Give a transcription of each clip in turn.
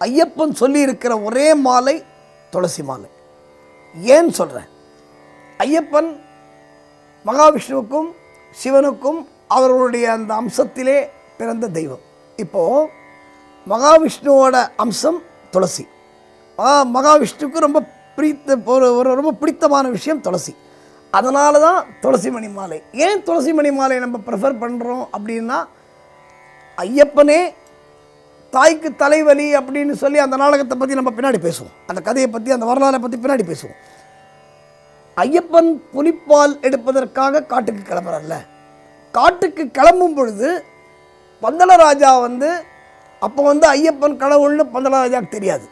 ஐயப்பன் சொல்லி இருக்கிற ஒரே மாலை துளசி மாலை. ஏன் சொல்கிறேன்? ஐயப்பன் மகாவிஷ்ணுவுக்கும் சிவனுக்கும் அவர்களுடைய அந்த அம்சத்திலே பிறந்த தெய்வம். இப்போது மகாவிஷ்ணுவோட அம்சம் துளசி. மகாவிஷ்ணுவுக்கு ரொம்ப ரொம்ப பிடித்தமான விஷயம் துளசி. அதனால தான் துளசி மணி மாலை. ஏன் துளசி மணி மாலை நம்ம ப்ரிஃபர் பண்ணுறோம் அப்படின்னா, ஐயப்பனே தாய்க்கு தலைவலி அப்படின்னு சொல்லி அந்த நாடகத்தை பற்றி நம்ம பின்னாடி பேசுவோம், அந்த கதையை பற்றி, அந்த வரலாறை பற்றி பின்னாடி பேசுவோம். ஐயப்பன் புலிப்பால் எடுப்பதற்காக காட்டுக்கு கிளம்புறார்ல, காட்டுக்கு கிளம்பும் பொழுது பந்தளராஜா அப்போ ஐயப்பன் கடவுள்னு பந்தளராஜாவுக்கு தெரியாது.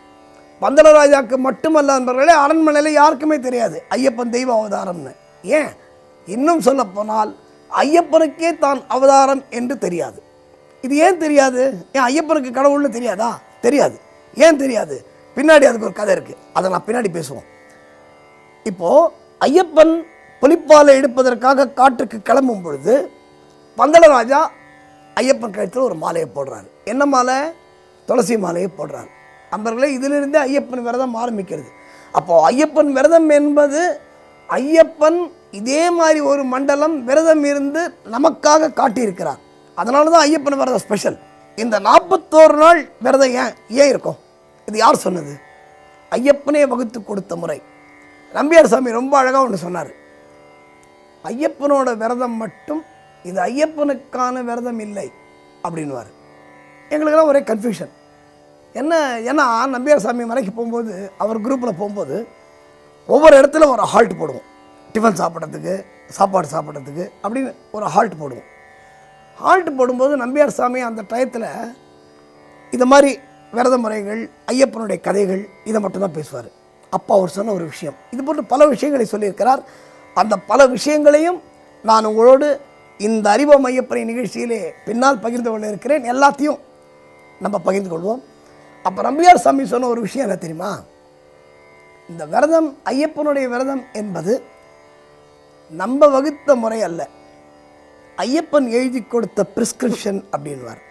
பந்தளராஜாவுக்கு மட்டுமல்ல நண்பர்களே, அரண்மனையில் யாருக்குமே தெரியாது ஐயப்பன் தெய்வ அவதாரம்னு. ஏன்? இன்னும் சொல்ல போனால் ஐயப்பனுக்கே தான் அவதாரம் என்று தெரியாது. இது ஏன் தெரியாது? ஏன் ஐயப்பனுக்கு கடவுள்னு தெரியாதா? தெரியாது. ஏன் தெரியாது? பின்னாடி அதுக்கு ஒரு கதை இருக்குது, அதை நான் பின்னாடி பேசுவோம். இப்போது ஐயப்பன் புலிப்பாலை எடுப்பதற்காக காட்டுக்கு கிளம்பும் பொழுது பந்தளராஜா ஐயப்பன் கழுத்தில் ஒரு மாலையை போடுறாரு. என்ன மாலை? துளசி மாலையை போடுறாரு. அன்பர்களே, இதிலிருந்தே ஐயப்பன் விரதம் ஆரம்பிக்கிறது. அப்போது ஐயப்பன் விரதம் என்பது, ஐயப்பன் இதே மாதிரி ஒரு மண்டலம் விரதம் இருந்து நமக்காக காட்டியிருக்கிறார். அதனால தான் ஐயப்பன் விரதம் ஸ்பெஷல். இந்த 41 நாள் விரதம் ஏன் இருக்கும்? இது யார் சொன்னது? ஐயப்பனே வகுத்து கொடுத்த முறை. நம்பியார் சாமி ரொம்ப அழகாக ஒன்று சொன்னார். ஐயப்பனோட விரதம் மட்டும் இது ஐயப்பனுக்கான விரதம் இல்லை அப்படின்வார். எங்களுக்கெல்லாம் ஒரே கன்ஃபியூஷன். ஏன்னா நம்பியார் சாமி மலைக்கு போகும்போது, அவர் குரூப்பில் போகும்போது ஒவ்வொரு இடத்துல ஒரு ஹால்ட் போடுவோம். டிஃபன் சாப்பிட்றதுக்கு, சாப்பாடு சாப்பிட்றதுக்கு அப்படின்னு ஒரு ஹால்ட் போடுவோம். ஹால்ட் போடும்போது நம்பியார் சாமி அந்த டயத்தில் இது மாதிரி விரத முறைகள், ஐயப்பனுடைய கதைகள், இதை மட்டும்தான் பேசுவார். அப்போ அவர் சொன்ன ஒரு விஷயம், இது போன்று பல விஷயங்களை சொல்லியிருக்கிறார். அந்த பல விஷயங்களையும் நான் உங்களோடு இந்த அறிவோம் ஐயப்பனை நிகழ்ச்சியிலே பின்னால் பகிர்ந்து கொள்ள இருக்கிறேன். எல்லாத்தையும் நம்ம பகிர்ந்து கொள்வோம். அப்போ நம்பியார் சாமி சொன்ன ஒரு விஷயம் என்ன தெரியுமா? இந்த விரதம், ஐயப்பனுடைய விரதம் என்பது நம்ம வகுத்த முறை அல்ல, ஐயப்பன் எழுதி கொடுத்த பிரிஸ்கிரிப்ஷன் அப்படின்வார்.